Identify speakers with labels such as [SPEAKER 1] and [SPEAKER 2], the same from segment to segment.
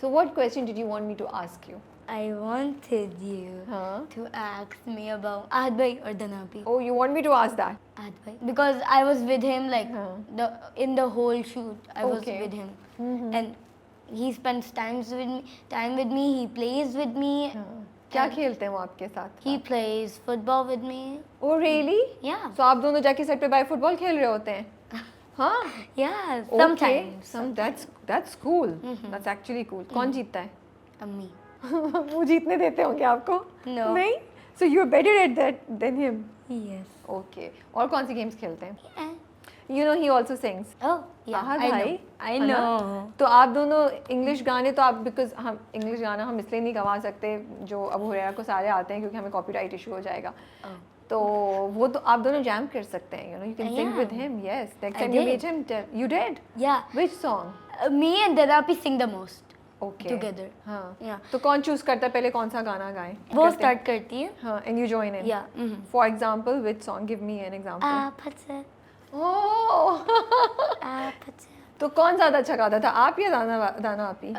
[SPEAKER 1] So what question did you want me to ask you?
[SPEAKER 2] I wanted you to ask me about Ahad bhai or Danapi.
[SPEAKER 1] Oh, you want me to ask that?
[SPEAKER 2] Ahad bhai. Because I was with him in the whole shoot. I was with him. And he spends time with me, he plays with me.
[SPEAKER 1] क्या खेलते हैं वो आपके साथ?
[SPEAKER 2] He plays football with me.
[SPEAKER 1] Oh really?
[SPEAKER 2] Yeah.
[SPEAKER 1] So आप दोनों जाके set पे बाय फुटबॉल खेल रहे होते हैं? हाँ?
[SPEAKER 2] Yeah, sometimes.
[SPEAKER 1] That's cool. That's actually cool. कौन जीतता है?
[SPEAKER 2] Me.
[SPEAKER 1] वो जीतने देते होंगे आपको?
[SPEAKER 2] No.
[SPEAKER 1] नहीं? So you're better at that than him?
[SPEAKER 2] Yes.
[SPEAKER 1] Okay. और कौन सी गेम्स खेलते हैं?
[SPEAKER 2] Yeah.
[SPEAKER 1] You know he also sings.
[SPEAKER 2] Oh, yeah.
[SPEAKER 1] Ahad
[SPEAKER 2] I
[SPEAKER 1] भाई,
[SPEAKER 2] know. I
[SPEAKER 1] है ना?
[SPEAKER 2] know.
[SPEAKER 1] तो आप दोनों इंग्लिश गाने तो आप बिकॉज हम इंग्लिश गाना हम इसलिए नहीं गवा सकते जो अबू हुरैरा को सारे आते हैं क्योंकि हमें कॉपीराइट इशू हो जाएगा. तो वो तो आप दोनों जैम कर सकते हैं. You can sing with him. Yes. Next time you meet him, you did.
[SPEAKER 2] Yeah.
[SPEAKER 1] Which song?
[SPEAKER 2] Me and Danapi sing the most.
[SPEAKER 1] Okay.
[SPEAKER 2] Together.
[SPEAKER 1] हाँ.
[SPEAKER 2] Yeah.
[SPEAKER 1] तो कौन चूज करता है पहले कौन सा गाना गाएं?
[SPEAKER 2] वो स्टार्ट करती है.
[SPEAKER 1] हाँ. And you join in.
[SPEAKER 2] Yeah.
[SPEAKER 1] For example, which song? Give me an example.
[SPEAKER 2] Apatse.
[SPEAKER 1] Oh.
[SPEAKER 2] Apatse.
[SPEAKER 1] तो कौन ज़्यादा अच्छा गाता था आप या दाना आपी?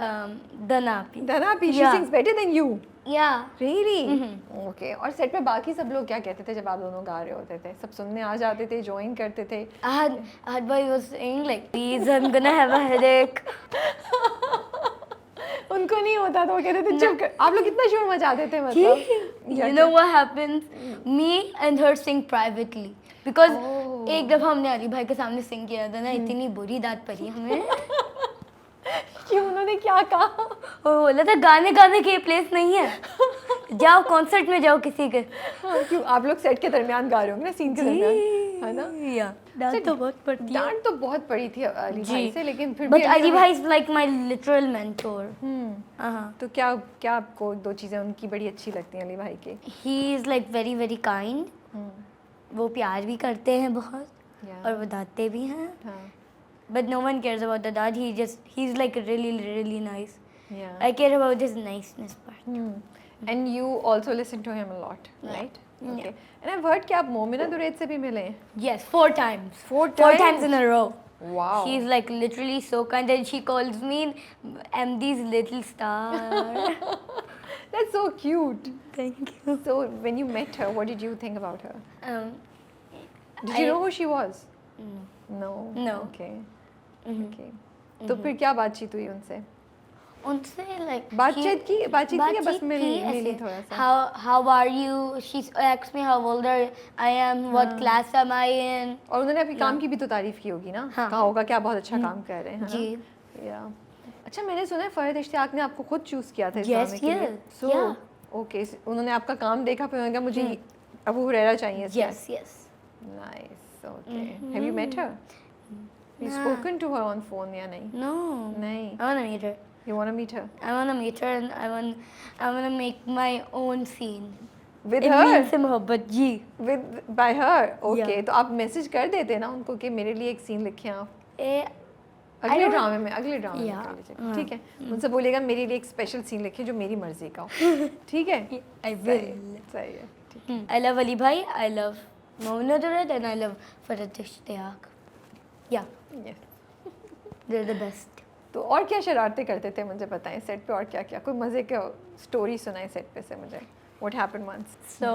[SPEAKER 2] Danapi.
[SPEAKER 1] दाना आपी. She
[SPEAKER 2] Yeah.
[SPEAKER 1] sings better than you.
[SPEAKER 2] Yeah.
[SPEAKER 1] Really? Okay. और सेट पे बाकी सब लोग क्या कहते थे जब आप दोनों गा रहे होते थे? सब सुनने आ जाते थे, ज्वाइन करते थे?
[SPEAKER 2] Ahad bhai was saying like, please, I'm gonna have a headache.
[SPEAKER 1] उनको नहीं होता तो वो कहते थे चुप कर. आप लोग कितना शोर मचाते थे मतलब?
[SPEAKER 2] You know what happens? Me and her sing privately. Because एक दफा हमने अली भाई के सामने सिंग किया था ना, इतनी बुरी दाद पड़ी हमें.
[SPEAKER 1] क्यों? उन्होंने क्या कहा?
[SPEAKER 2] वो बोला था गाने गाने के प्लेस नहीं है, जाओ कॉन्सर्ट में जाओ किसी के.
[SPEAKER 1] क्यों? आप लोग सेट के दरमियान गा रहे होंगे ना, सीन के दरमियान, है ना?
[SPEAKER 2] या डांट तो बहुत पड़ती है.
[SPEAKER 1] डांट तो बहुत पड़ी थी अली भाई से, लेकिन फिर
[SPEAKER 2] बट अली भाई is like my literal mentor.
[SPEAKER 1] तो क्या क्या आपको दो चीजें उनकी बड़ी अच्छी लगती हैं अली भाई के?
[SPEAKER 2] He is like very very kind. वो प्यार भी करते हैं बहुत और बताते भी हैं. But no one cares about the dad. He's like really nice.
[SPEAKER 1] Yeah.
[SPEAKER 2] I care about his niceness part.
[SPEAKER 1] And you also listen to him a lot, right? Okay. And I've heard कि आप मोमिना दुरैद से भी मिले हैं.
[SPEAKER 2] Yes, 4 times.
[SPEAKER 1] 4
[SPEAKER 2] times in a row.
[SPEAKER 1] Wow.
[SPEAKER 2] She's like literally so kind, and she calls me MD's little star.
[SPEAKER 1] That's so cute.
[SPEAKER 2] Thank you.
[SPEAKER 1] So when you met her, what did you think about her? Did you know who she was? No.
[SPEAKER 2] No.
[SPEAKER 1] Okay. Okay. तो फिर क्या बातचीत हुई उनसे?
[SPEAKER 2] उनसे like
[SPEAKER 1] बातचीत की या बस मिली थोड़ा सा?
[SPEAKER 2] How are you? She asked me how old I am, what class am I in.
[SPEAKER 1] और उन्होंने आपके काम की भी तो तारीफ की होगी ना? कहा होगा कि आप बहुत अच्छा काम कर रहे हैं.
[SPEAKER 2] जी.
[SPEAKER 1] Yeah. अच्छा, मैंने सुना है फरहद इश्तियाक ने आपको खुद चूज किया था इस
[SPEAKER 2] Yes,
[SPEAKER 1] ड्रामे के लिए.
[SPEAKER 2] yes.
[SPEAKER 1] So, okay. उन्होंने आपका काम देखा फिर उन्होंने कहा मुझे अबू हुरैरा चाहिए.
[SPEAKER 2] Yes.
[SPEAKER 1] Nice. Okay. Have you met her? You spoken to her on phone या नहीं?
[SPEAKER 2] No.
[SPEAKER 1] नहीं.
[SPEAKER 2] I wanna meet her.
[SPEAKER 1] You wanna meet her?
[SPEAKER 2] I wanna meet her and I wanna make my own scene.
[SPEAKER 1] With
[SPEAKER 2] It
[SPEAKER 1] her?
[SPEAKER 2] means से मोहब्बत जी.
[SPEAKER 1] By her? Okay.
[SPEAKER 2] Yeah.
[SPEAKER 1] तो आप message कर देते ना उनको कि मेरे लिए एक सीन लिखें आप.
[SPEAKER 2] I
[SPEAKER 1] अगले
[SPEAKER 2] don't-
[SPEAKER 1] ड्रामे में कर लीजिएगा. ठीक है. मुझसे बोलिएगा मेरे लिए एक स्पेशल सीन लिखे जो मेरी मर्जी का हो. ठीक है?
[SPEAKER 2] I will.
[SPEAKER 1] सही है. ठीक है.
[SPEAKER 2] I love Ali Bhai. I love Moina Durrad and I love Farhad Ishtiyaq. Yeah,
[SPEAKER 1] Yes.
[SPEAKER 2] they're the best.
[SPEAKER 1] तो और क्या शरारतें करते थे मुझे बताएं सेट पे, और क्या क्या कोई मजे के स्टोरी सुनाए सेट पे से मुझे. What happened once?
[SPEAKER 2] So,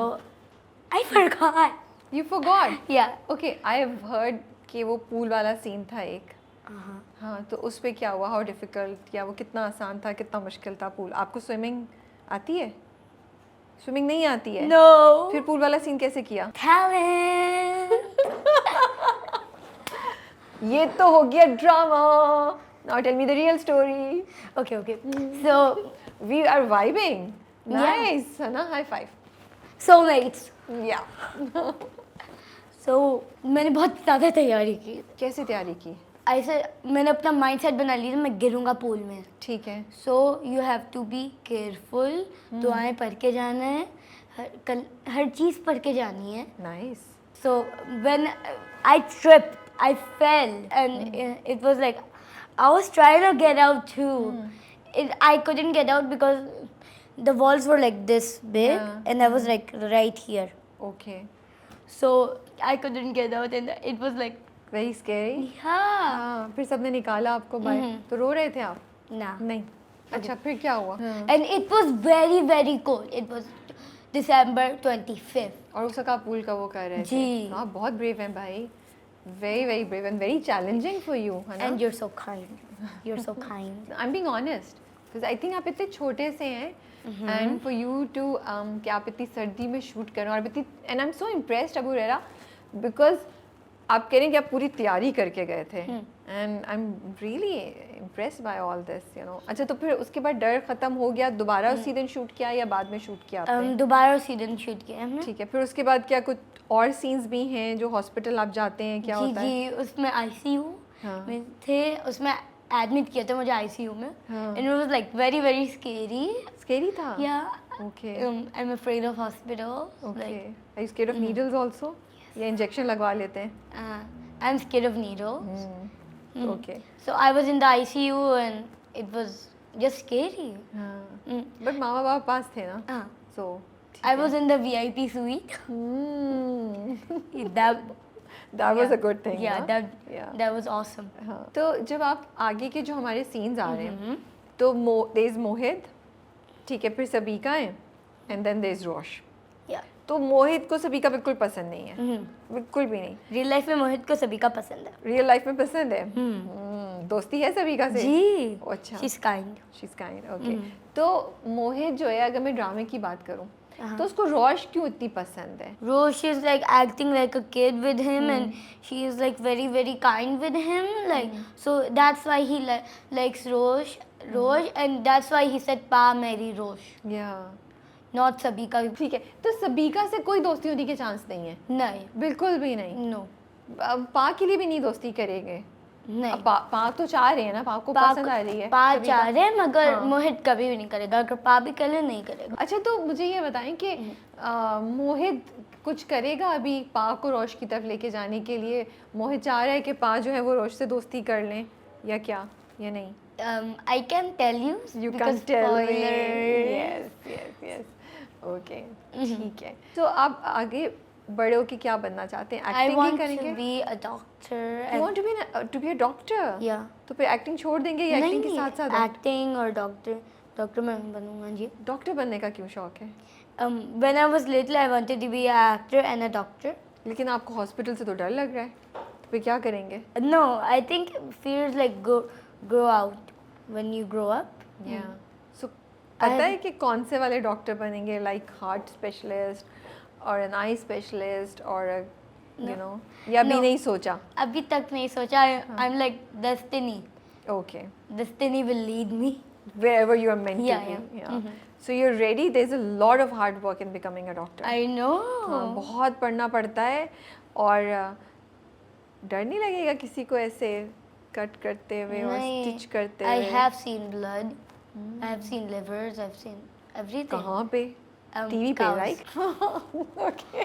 [SPEAKER 2] I forgot.
[SPEAKER 1] You forgot?
[SPEAKER 2] Yeah.
[SPEAKER 1] Okay, I have heard कि वो पूल वाला सीन था एक. हाँ, तो उस पे क्या हुआ? How difficult? या वो कितना आसान था, कितना मुश्किल था पूल? आपको स्विमिंग आती है? स्विमिंग नहीं आती है?
[SPEAKER 2] No.
[SPEAKER 1] फिर पूल वाला सीन कैसे किया?
[SPEAKER 2] Talent.
[SPEAKER 1] ये तो हो गया drama. Now tell me the real story.
[SPEAKER 2] Okay. So,
[SPEAKER 1] We are vibing. Nice, है ना? High five.
[SPEAKER 2] soulmates.
[SPEAKER 1] Yeah.
[SPEAKER 2] So, मैंने बहुत ज़्यादा तैयारी की.
[SPEAKER 1] कैसे तैयारी की?
[SPEAKER 2] ऐसे मैंने अपना माइंडसेट बना लिया था मैं गिरूंगा पूल में.
[SPEAKER 1] ठीक है.
[SPEAKER 2] So you have to be careful. दुआएं पढ़ के जाना है. हर चीज़ पढ़ के जानी है.
[SPEAKER 1] Nice.
[SPEAKER 2] So when I tripped, I fell, and it was like I was trying to get out too. I couldn't get out because the walls were like this big, and I was like right here.
[SPEAKER 1] Okay.
[SPEAKER 2] So I couldn't get out, and it was like
[SPEAKER 1] Very scary.
[SPEAKER 2] yeah.
[SPEAKER 1] हाँ, फिर सबने निकाला आपको बाहर. तो रो रहे थे आप?
[SPEAKER 2] Nah.
[SPEAKER 1] नहीं. अच्छा फिर क्या हुआ?
[SPEAKER 2] And it was very, very cold. It was December 25th.
[SPEAKER 1] और उस वक्त आप पूल का वो कर रहे थे।
[SPEAKER 2] जी।
[SPEAKER 1] आप बहुत ब्रेव हैं भाई, very very brave and very challenging for you, है ना?
[SPEAKER 2] And you're so kind. You're so kind.
[SPEAKER 1] I am being honest because I think आप इतने छोटे से हैं एंड फॉर यू टू कि आप इतनी सर्दी में शूट करें और इतनी, and I am so impressed Abu Huraira because आप कह रहे हैं कि आप पूरी तैयारी करके गए थे and I am really impressed by all this, you know. अच्छा तो फिर उसके बाद डर ख़त्म हो गया, दोबारा उसी दिन शूट किया या बाद में शूट किया आपने?
[SPEAKER 2] दोबारा उसी दिन शूट किया हमने।
[SPEAKER 1] ठीक है, फिर उसके बाद क्या कुछ और सीन्स भी हैं जो हॉस्पिटल आप जाते हैं, क्या होता है?
[SPEAKER 2] जी, उसमें ICU
[SPEAKER 1] हाँ।
[SPEAKER 2] में थे, उसमें एडमिट किया था मुझे ICU में।
[SPEAKER 1] हाँ।
[SPEAKER 2] And it was like very, very scary.
[SPEAKER 1] Scary था?
[SPEAKER 2] Yeah.
[SPEAKER 1] Okay.
[SPEAKER 2] I'm afraid of hospital.
[SPEAKER 1] Okay.
[SPEAKER 2] Like,
[SPEAKER 1] Are you scared of needles also? या इंजेक्शन लगवा लेते हैं?
[SPEAKER 2] I'm scared of needles.
[SPEAKER 1] Okay.
[SPEAKER 2] So I was in the ICU and it was just scary.
[SPEAKER 1] हाँ. But मामा बाप पास थे ना?
[SPEAKER 2] हाँ.
[SPEAKER 1] So.
[SPEAKER 2] I was in the VIP suite.
[SPEAKER 1] That was a good thing.
[SPEAKER 2] Yeah,
[SPEAKER 1] ना?
[SPEAKER 2] that was awesome.
[SPEAKER 1] हाँ. तो जब आप आगे के जो हमारे सीन्स आ रहे हैं, तो there is मोहित, ठीक है, फिर सबीका है, and then there is Rosh.
[SPEAKER 2] Yeah.
[SPEAKER 1] तो मोहित को सबीका बिल्कुल पसंद नहीं है, बिल्कुल भी नहीं।
[SPEAKER 2] रियल लाइफ में मोहित को सभी का पसंद है।
[SPEAKER 1] रियल लाइफ में पसंद है? दोस्ती है सबीका से?
[SPEAKER 2] जी।
[SPEAKER 1] अच्छा।
[SPEAKER 2] She's kind.
[SPEAKER 1] She's kind, okay. तो मोहित जो है, अगर मैं ड्रामे की बात करूं, तो उसको रोश क्यों इतनी पसंद है?
[SPEAKER 2] Rose is like acting like a kid with him and she is like very, very kind with him. Like so that's why he likes Rose and that's why he said Pa marry Rose.
[SPEAKER 1] Yeah.
[SPEAKER 2] Not Sabika.
[SPEAKER 1] ठीक है, तो सबीका से कोई दोस्ती होने के chance नहीं है?
[SPEAKER 2] नहीं,
[SPEAKER 1] बिल्कुल भी नहीं।
[SPEAKER 2] no,
[SPEAKER 1] अब पा के लिए भी नहीं दोस्ती करेंगे?
[SPEAKER 2] नहीं।
[SPEAKER 1] अब पा तो चाह रहे हैं ना, पा को पसंद आ रही है
[SPEAKER 2] पा
[SPEAKER 1] सबीका?
[SPEAKER 2] चाह रहे हैं मगर मोहित कभी भी नहीं करेगा। अगर पा भी करे नहीं करेगा।
[SPEAKER 1] अच्छा तो मुझे ये बताएं कि मोहित कुछ करेगा अभी पा को रोश की तरफ लेके जाने के लिए? मोहित चाह रहा है कि पा जो है वो रोश से दोस्ती कर लें या क्या, या नहीं?
[SPEAKER 2] I can tell you.
[SPEAKER 1] You
[SPEAKER 2] because
[SPEAKER 1] can tell me.
[SPEAKER 2] spoilers.
[SPEAKER 1] Yes. Okay. ठीक है। तो आप आगे बड़े होके क्या बनना चाहते हैं?
[SPEAKER 2] I
[SPEAKER 1] एक्टिंग ही
[SPEAKER 2] want
[SPEAKER 1] करेंगे?
[SPEAKER 2] to be a doctor.
[SPEAKER 1] You want to be a doctor?
[SPEAKER 2] Yeah.
[SPEAKER 1] तो फिर एक्टिंग छोड़ देंगे या एक्टिंग के साथ साथ?
[SPEAKER 2] एक्टिंग और डॉक्टर मैं बनूंगा जी।
[SPEAKER 1] डॉक्टर बनने का क्यों शौक है?
[SPEAKER 2] When I was little, I wanted to be an actor and a doctor.
[SPEAKER 1] लेकिन आपको हॉस्पिटल से तो डर लग रहा है, तो फिर क्या करेंगे?
[SPEAKER 2] No, I think fears like grow out when you grow up.
[SPEAKER 1] Yeah. So पता है कि कौन से वाले डॉक्टर बनेंगे? लाइक हार्ट स्पेशलिस्ट और एन आई स्पेशलिस्ट और यू नो, या भी
[SPEAKER 2] No.
[SPEAKER 1] नहीं सोचा?
[SPEAKER 2] अभी तक नहीं सोचा। I'm like destiny.
[SPEAKER 1] Okay.
[SPEAKER 2] Destiny will lead me.
[SPEAKER 1] Wherever you are meant
[SPEAKER 2] Yeah,
[SPEAKER 1] to be.
[SPEAKER 2] yeah.
[SPEAKER 1] So you're ready. There's a lot of hard work in becoming a doctor.
[SPEAKER 2] I know.
[SPEAKER 1] हाँ, बहुत पढ़ना पड़ता है और डर नहीं लगेगा किसी को ऐसे कट करते हुए और
[SPEAKER 2] नहीं,
[SPEAKER 1] स्टिच करते
[SPEAKER 2] I
[SPEAKER 1] हुए?
[SPEAKER 2] have seen blood. I have seen livers. I've seen everything.
[SPEAKER 1] कहाँ पे? टीवी पे,
[SPEAKER 2] cows.
[SPEAKER 1] राइट? ओके।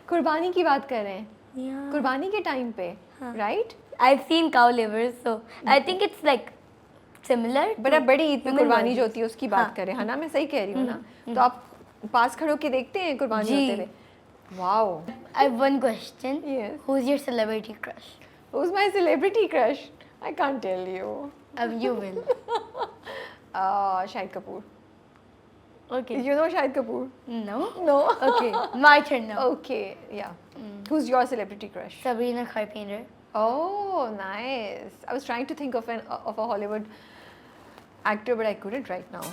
[SPEAKER 1] कुर्बानी की बात कर रहे हैं?
[SPEAKER 2] Yeah.
[SPEAKER 1] कुर्बानी के टाइम पे, right?
[SPEAKER 2] I've seen cow livers, so I think it's like similar.
[SPEAKER 1] But अब बड़ी ईद पे
[SPEAKER 2] human
[SPEAKER 1] कुर्बानी जो
[SPEAKER 2] bodies.
[SPEAKER 1] होती है उसकी बात
[SPEAKER 2] हाँ.
[SPEAKER 1] करें, है ना? मैं सही कह रही हूँ ना? तो आप पास खड़े होके देखते हैं कुर्बानी
[SPEAKER 2] जी.
[SPEAKER 1] होते हुए? Wow.
[SPEAKER 2] I have one question.
[SPEAKER 1] Yes.
[SPEAKER 2] Who's your celebrity crush?
[SPEAKER 1] Who's my celebrity crush? I can't tell you.
[SPEAKER 2] You will.
[SPEAKER 1] Shahid Kapoor.
[SPEAKER 2] Okay.
[SPEAKER 1] You know Shahid Kapoor?
[SPEAKER 2] No.
[SPEAKER 1] No.
[SPEAKER 2] Okay. My turn now.
[SPEAKER 1] Okay, yeah. Who's your celebrity crush?
[SPEAKER 2] Sabrina Carpenter.
[SPEAKER 1] Oh, nice. I was trying to think of a Hollywood actor, but I couldn't right now.